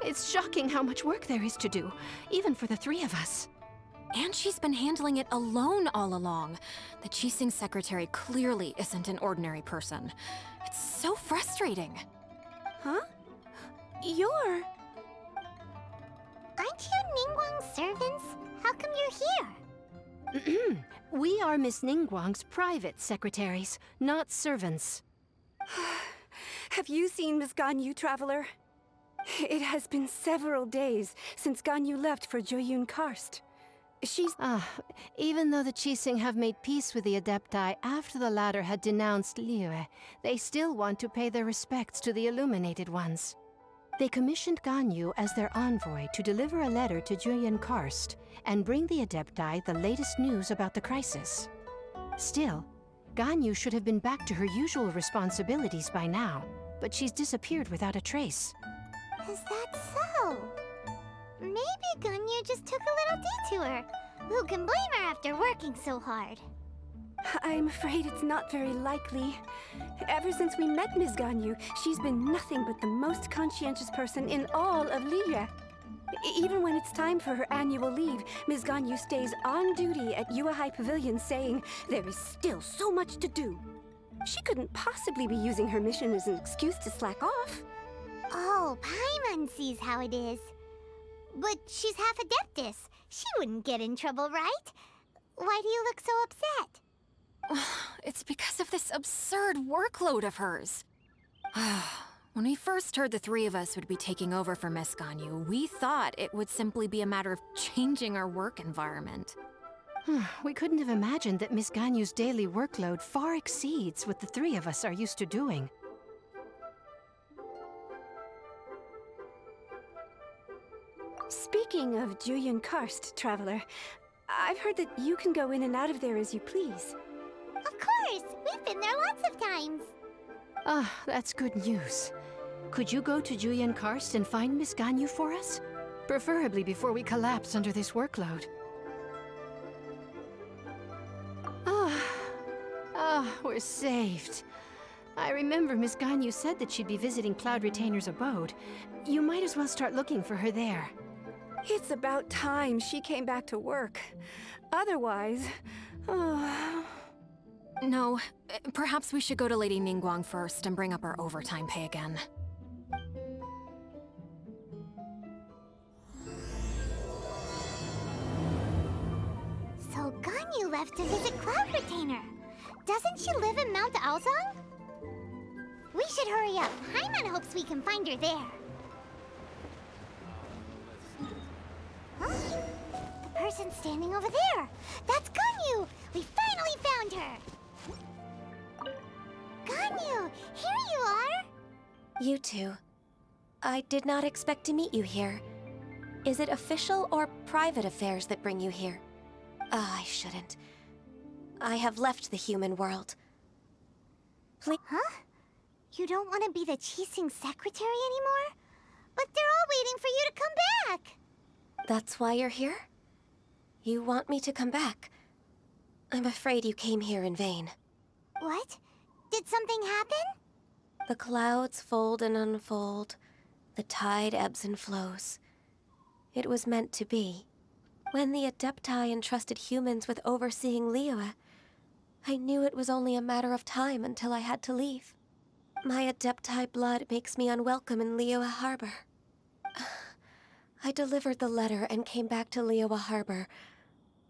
It's shocking how much work there is to do, even for the three of us. And she's been handling it alone all along. The Qixing secretary clearly isn't an ordinary person. It's so frustrating. Huh? You're... Aren't you Ningguang's servants? How come you're here? We are Miss Ningguang's private secretaries, not servants. Have you seen Miss Ganyu, Traveler? It has been several days since Ganyu left for Joyun Karst. She's... Even though the Qixing have made peace with the Adepti after the latter had denounced Liyue, they still want to pay their respects to the Illuminated Ones. They commissioned Ganyu as their envoy to deliver a letter to Joyun Karst and bring the Adepti the latest news about the crisis. Still, Ganyu should have been back to her usual responsibilities by now, but she's disappeared without a trace. Is that so? Maybe Ganyu just took a little detour. Who can blame her after working so hard? I'm afraid it's not very likely. Ever since we met Ms. Ganyu, she's been nothing but the most conscientious person in all of Liyue. Even when it's time for her annual leave, Ms. Ganyu stays on duty at Yuehai Pavilion saying there is still so much to do. She couldn't possibly be using her mission as an excuse to slack off. Oh, Paimon sees how it is. But she's half Adeptus. She wouldn't get in trouble, right? Why do you look so upset? It's because of this absurd workload of hers. When we first heard the three of us would be taking over for Miss Ganyu, we thought it would simply be a matter of changing our work environment. We couldn't have imagined that Miss Ganyu's daily workload far exceeds what the three of us are used to doing. Speaking of Joyun Karst, Traveler, I've heard that you can go in and out of there as you please. Of course! We've been there lots of times! That's good news. Could you go to Joyun Karst and find Miss Ganyu for us? Preferably before we collapse under this workload. We're saved. I remember Miss Ganyu said that she'd be visiting Cloud Retainer's abode. You might as well start looking for her there. It's about time she came back to work. Otherwise... No, perhaps we should go to Lady Ningguang first and bring up our overtime pay again. So Ganyu left to visit Cloud Retainer. Doesn't she live in Mount Aozang? We should hurry up. Paimon hopes we can find her there. Huh? The person standing over there. That's Ganyu! We finally found her! Ganyu, here you are! You two. I did not expect to meet you here. Is it official or private affairs that bring you here? I shouldn't. I have left the human world. Please. Huh? You don't want to be the Qixing secretary anymore? But they're all waiting for you to come back! That's why you're here? You want me to come back? I'm afraid you came here in vain. What? Did something happen? The clouds fold and unfold. The tide ebbs and flows. It was meant to be. When the Adepti entrusted humans with overseeing Liyue, I knew it was only a matter of time until I had to leave. My Adepti blood makes me unwelcome in Liyue Harbor. I delivered the letter and came back to Liyue Harbor,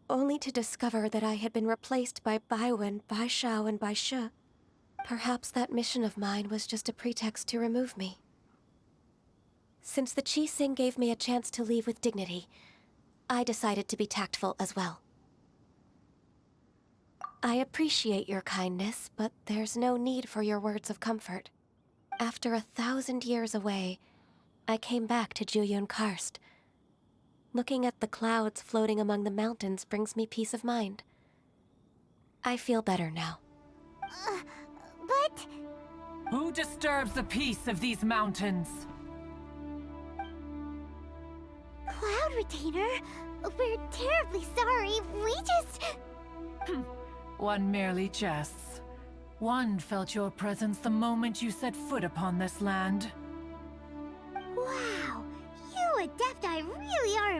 only to discover that I had been replaced by Baiwen, Baishao, and Baishe. Perhaps that mission of mine was just a pretext to remove me. Since the Qixing gave me a chance to leave with dignity, I decided to be tactful as well. I appreciate your kindness, but there's no need for your words of comfort. After 1,000 years away, I came back to Joyun Karst. Looking at the clouds floating among the mountains brings me peace of mind. I feel better now. But... Who disturbs the peace of these mountains? Cloud Retainer, we're terribly sorry. We just... One merely jests. One felt your presence the moment you set foot upon this land. Wow, you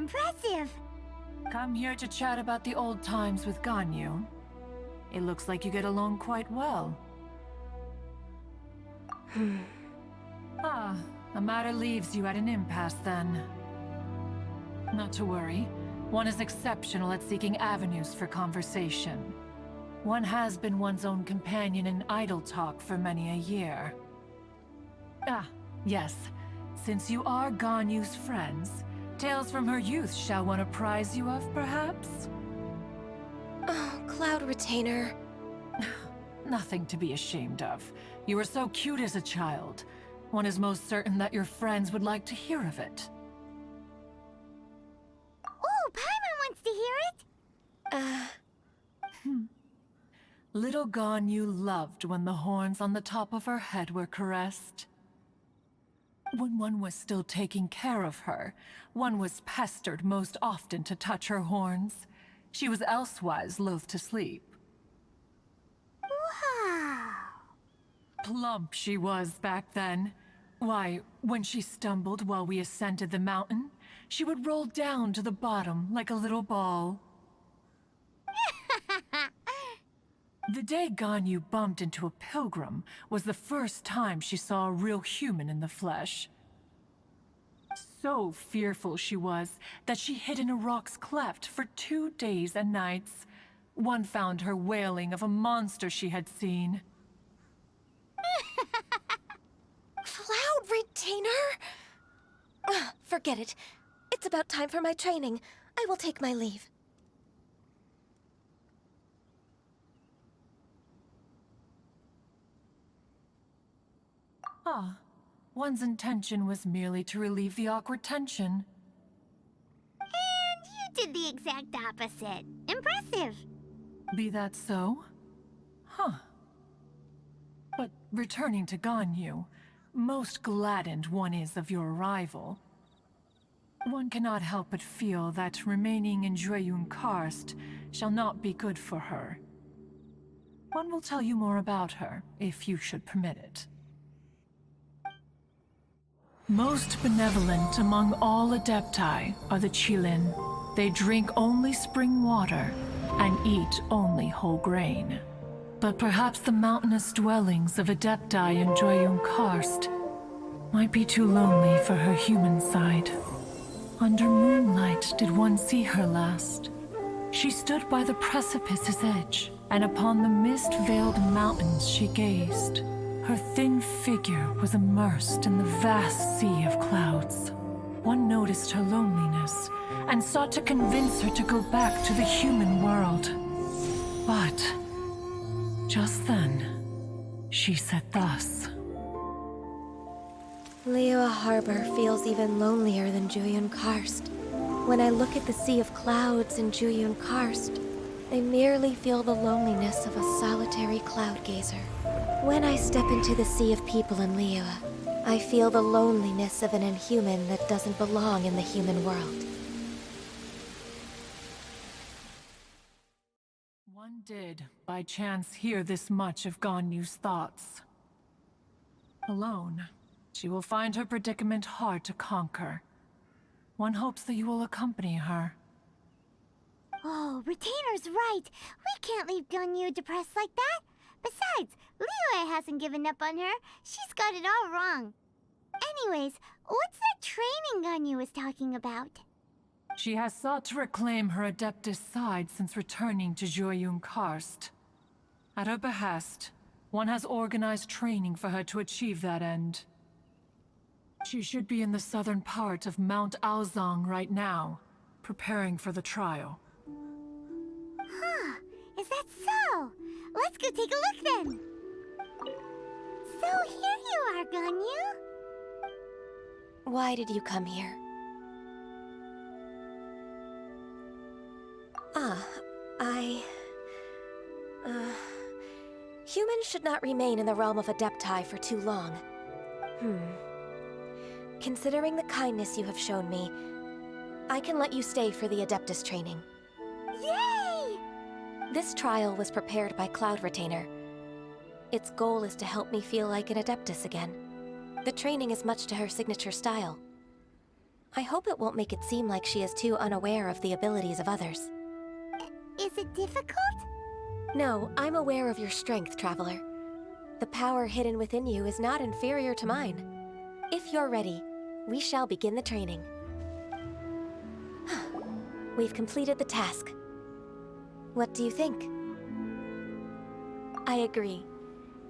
impressive. Come here to chat about the old times with Ganyu. It looks like you get along quite well. A matter leaves you at an impasse then. Not to worry. One is exceptional at seeking avenues for conversation. One has been one's own companion in idle talk for many a year. Yes. Since you are Ganyu's friends, tales from her youth shall one apprise you of, perhaps? Oh, Cloud Retainer. Nothing to be ashamed of. You were so cute as a child. One is most certain that your friends would like to hear of it. Oh, Paimon wants to hear it. Little Ganyu loved when the horns on the top of her head were caressed. When one was still taking care of her, one was pestered most often to touch her horns. She was elsewise loath to sleep. Wow. Plump she was back then. Why, when she stumbled while we ascended the mountain, she would roll down to the bottom like a little ball. The day Ganyu bumped into a pilgrim was the first time she saw a real human in the flesh. So fearful she was that she hid in a rock's cleft for 2 days and nights. One found her wailing of a monster she had seen. Cloud Retainer? Forget it. It's about time for my training. I will take my leave. One's intention was merely to relieve the awkward tension. And you did the exact opposite. Impressive. Be that so? But returning to Ganyu, most gladdened one is of your arrival. One cannot help but feel that remaining in Jueyun Karst shall not be good for her. One will tell you more about her, if you should permit it. Most benevolent among all Adepti are the Qilin. They drink only spring water and eat only whole grain. But perhaps the mountainous dwellings of Adepti in Jueyun Karst might be too lonely for her human side. Under moonlight did one see her last. She stood by the precipice's edge, and upon the mist-veiled mountains she gazed. Her thin figure was immersed in the vast sea of clouds. One noticed her loneliness and sought to convince her to go back to the human world. But just then, she said thus. Liyue Harbor feels even lonelier than Jueyun Karst. When I look at the sea of clouds in Jueyun Karst, I merely feel the loneliness of a solitary cloud gazer. When I step into the sea of people in Liyue, I feel the loneliness of an inhuman that doesn't belong in the human world. One did, by chance, hear this much of Ganyu's thoughts. Alone, she will find her predicament hard to conquer. One hopes that you will accompany her. Oh, Retainer's right. We can't leave Ganyu depressed like that. Besides, Liyue hasn't given up on her. She's got it all wrong. Anyways, what's that training Ganyu was talking about? She has sought to reclaim her Adeptus side since returning to Jueyun Karst. At her behest, one has organized training for her to achieve that end. She should be in the southern part of Mount Aozang right now, preparing for the trial. Huh, is that so? Let's go take a look then. So here you are, Ganyu. Why did you come here? Humans should not remain in the realm of Adepti for too long. Considering the kindness you have shown me, I can let you stay for the Adeptus training. Yay! This trial was prepared by Cloud Retainer. Its goal is to help me feel like an Adeptus again. The training is much to her signature style. I hope it won't make it seem like she is too unaware of the abilities of others. Is it difficult? No, I'm aware of your strength, Traveler. The power hidden within you is not inferior to mine. If you're ready, we shall begin the training. We've completed the task. What do you think? I agree.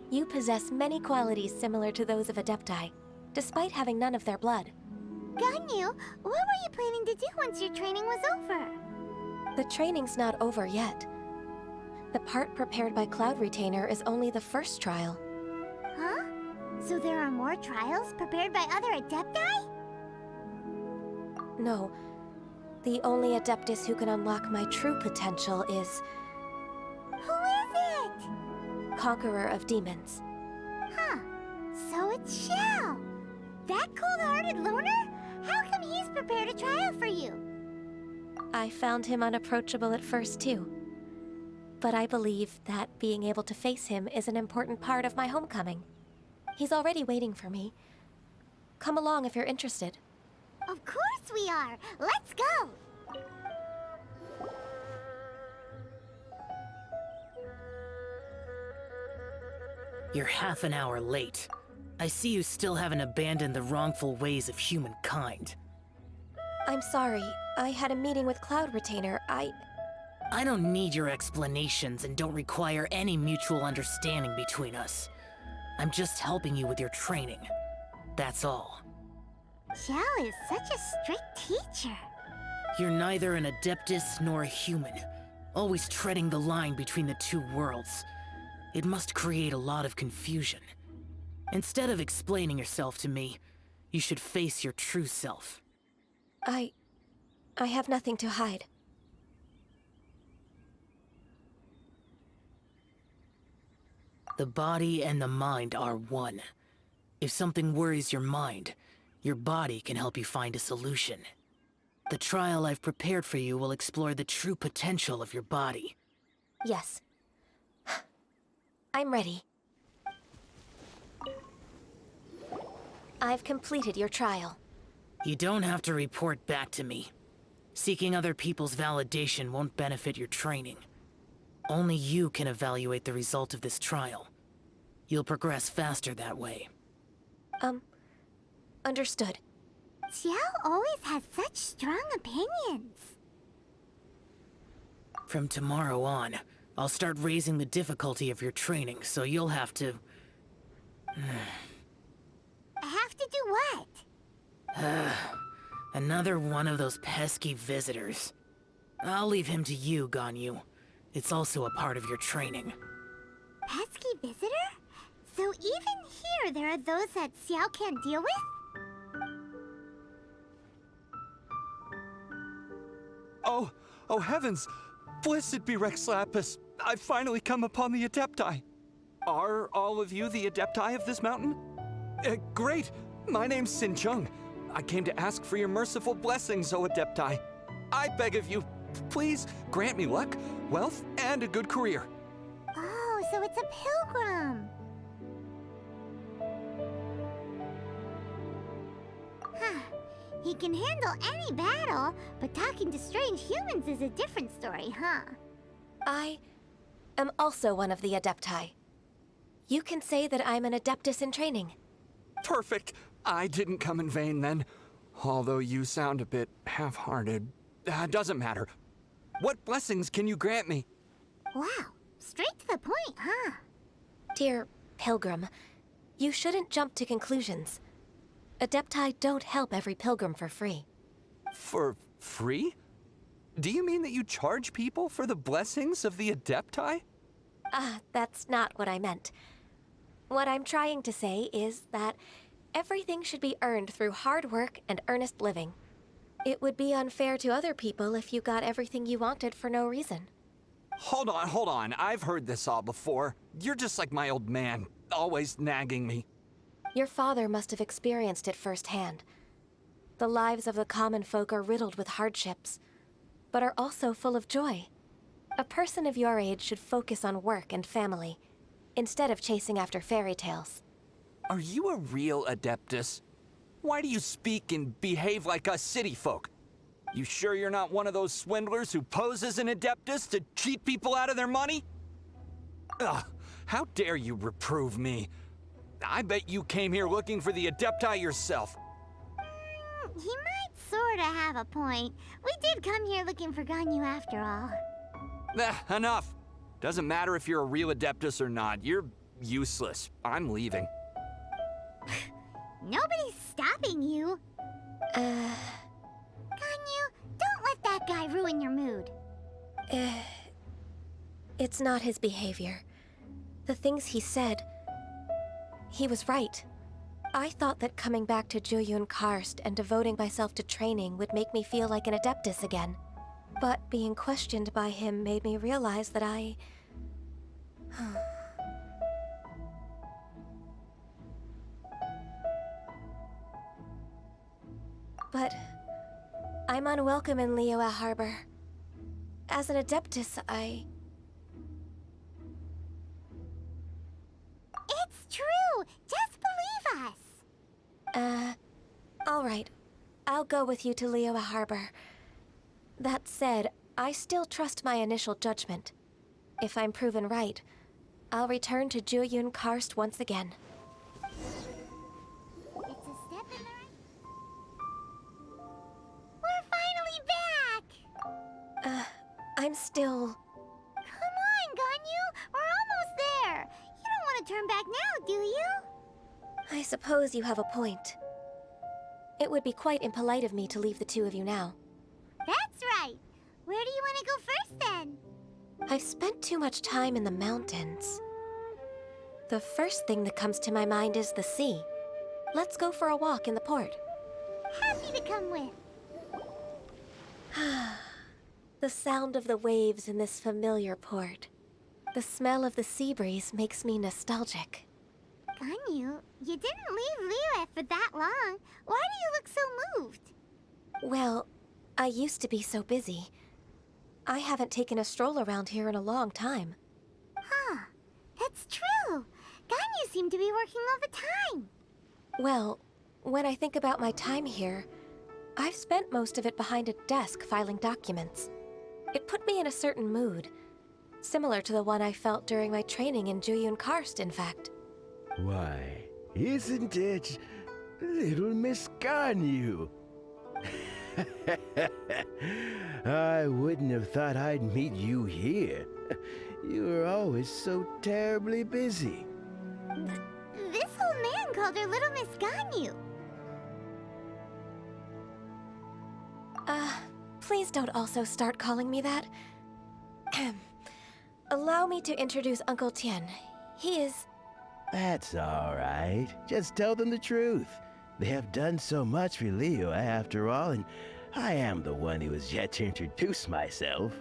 You possess many qualities similar to those of Adepti, despite having none of their blood. Ganyu, what were you planning to do once your training was over? The training's not over yet. The part prepared by Cloud Retainer is only the first trial. Huh? So there are more trials prepared by other Adepti? No. The only Adeptus who can unlock my true potential is Who is it? Conqueror of Demons. Huh. So it's Xiao. That cold-hearted loner? How come he's prepared a trial for you? I found him unapproachable at first, too. But I believe that being able to face him is an important part of my homecoming. He's already waiting for me. Come along if you're interested. Of course we are. Let's go. You're half an hour late. I see you still haven't abandoned the wrongful ways of humankind. I'm sorry. I had a meeting with Cloud Retainer. I don't need your explanations and don't require any mutual understanding between us. I'm just helping you with your training. That's all. Xiao is such a strict teacher. You're neither an Adeptus nor a human, always treading the line between the two worlds. It must create a lot of confusion. Instead of explaining yourself to me, you should face your true self. I have nothing to hide. The body and the mind are one. If something worries your mind, your body can help you find a solution. The trial I've prepared for you will explore the true potential of your body. Yes. I'm ready. I've completed your trial. You don't have to report back to me. Seeking other people's validation won't benefit your training. Only you can evaluate the result of this trial. You'll progress faster that way. Understood. Xiao always has such strong opinions. From tomorrow on, I'll start raising the difficulty of your training, so you'll have to... Have to do what? Another one of those pesky visitors. I'll leave him to you, Ganyu. It's also a part of your training. Pesky visitor? So even here there are those that Xiao can't deal with? Oh heavens! Blessed be Rex Lapis! I've finally come upon the Adepti! Are all of you the Adepti of this mountain? Great! My name's Sin Chung. I came to ask for your merciful blessings, O Adepti. I beg of you, please grant me luck, wealth, and a good career. Oh, so it's a pilgrim. Huh. He can handle any battle, but talking to strange humans is a different story, huh? I am also one of the Adepti. You can say that I'm an Adeptus in training. Perfect! I didn't come in vain then. Although you sound a bit half-hearted. Doesn't matter. What blessings can you grant me? Wow, straight to the point, huh? Dear Pilgrim, you shouldn't jump to conclusions. Adepti don't help every pilgrim for free. For free? Do you mean that you charge people for the blessings of the Adepti? That's not what I meant. What I'm trying to say is that everything should be earned through hard work and earnest living. It would be unfair to other people if you got everything you wanted for no reason. Hold on. I've heard this all before. You're just like my old man, always nagging me. Your father must have experienced it firsthand. The lives of the common folk are riddled with hardships, but are also full of joy. A person of your age should focus on work and family, instead of chasing after fairy tales. Are you a real Adeptus? Why do you speak and behave like us city folk? You sure you're not one of those swindlers who pose as an Adeptus to cheat people out of their money? Ugh, how dare you reprove me? I bet you came here looking for the Adepti yourself. He might sorta have a point. We did come here looking for Ganyu after all. Enough. Doesn't matter if you're a real Adeptus or not. You're useless. I'm leaving. Nobody's stopping you. Ganyu, don't let that guy ruin your mood. It's not his behavior. The things he said, he was right. I thought that coming back to Jueyun Karst and devoting myself to training would make me feel like an Adeptus again. But being questioned by him made me realize that I... But I'm unwelcome in Liyue Harbor. As an Adeptus, It's true! Just believe us! all right. I'll go with you to Liyue Harbor. That said, I still trust my initial judgment. If I'm proven right, I'll return to Jueyun Karst once again. It's a step in the right... We're finally back! I'm still... Come on, Ganyu! We're almost there! You don't want to turn back now, do you? I suppose you have a point. It would be quite impolite of me to leave the two of you now. That's right! Where do you want to go first, then? I've spent too much time in the mountains. The first thing that comes to my mind is the sea. Let's go for a walk in the port. Happy to come with. The sound of the waves in this familiar port. The smell of the sea breeze makes me nostalgic. Ganyu, you didn't leave Liyue for that long. Why do you look so moved? Well, I used to be so busy. I haven't taken a stroll around here in a long time. Huh. It's true. Ganyu seemed to be working all the time. Well, when I think about my time here, I've spent most of it behind a desk filing documents. It put me in a certain mood, similar to the one I felt during my training in Jueyun Karst, in fact. Why, isn't it little Miss Ganyu? I wouldn't have thought I'd meet you here. You were always so terribly busy. This old man called her Little Miss Ganyu. Please don't also start calling me that. Allow me to introduce Uncle Tien. He is... That's all right. Just tell them the truth. They have done so much for Liyue after all, and I am the one who has yet to introduce myself.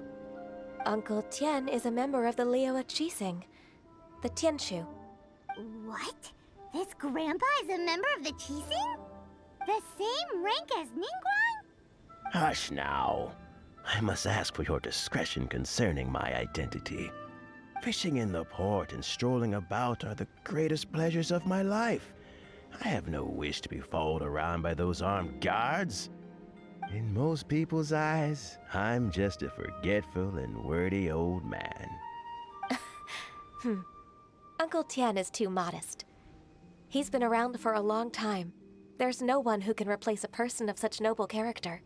Uncle Tien is a member of the Liyue Qixing, the Tianshu. What? This grandpa is a member of the Qixing? The same rank as Ningguang? Hush now. I must ask for your discretion concerning my identity. Fishing in the port and strolling about are the greatest pleasures of my life. I have no wish to be followed around by those armed guards. In most people's eyes, I'm just a forgetful and wordy old man. Uncle Tien is too modest. He's been around for a long time. There's no one who can replace a person of such noble character.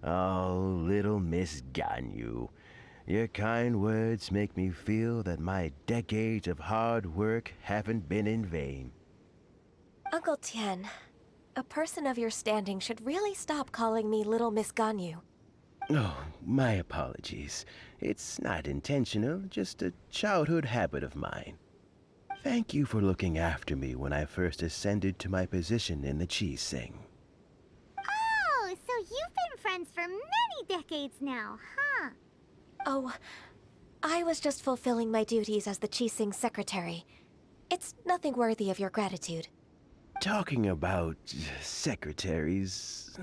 Oh, little Miss Ganyu. Your kind words make me feel that my decades of hard work haven't been in vain. Uncle Tien, a person of your standing should really stop calling me Little Miss Ganyu. Oh, my apologies. It's not intentional, just a childhood habit of mine. Thank you for looking after me when I first ascended to my position in the Qixing. Oh, so you've been friends for many decades now, huh? Oh, I was just fulfilling my duties as the Qixing secretary. It's nothing worthy of your gratitude. Talking about secretaries...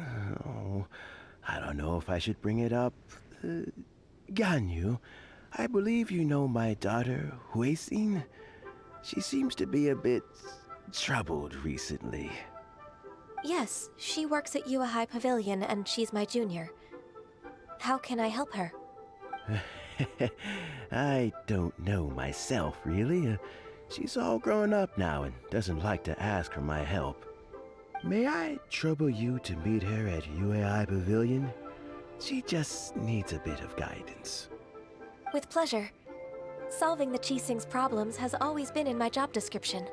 Oh, I don't know if I should bring it up. Ganyu, I believe you know my daughter, Huixin. She seems to be a bit troubled recently. Yes, she works at Yua High Pavilion and she's my junior. How can I help her? I don't know myself, really. She's all grown up now and doesn't like to ask for my help. May I trouble you to meet her at UAI Pavilion? She just needs a bit of guidance. With pleasure. Solving the Qixing's problems has always been in my job description.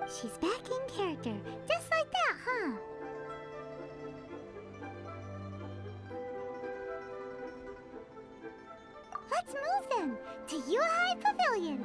She's back in character, just like that, huh? Let's move then to Yuhai Pavilion.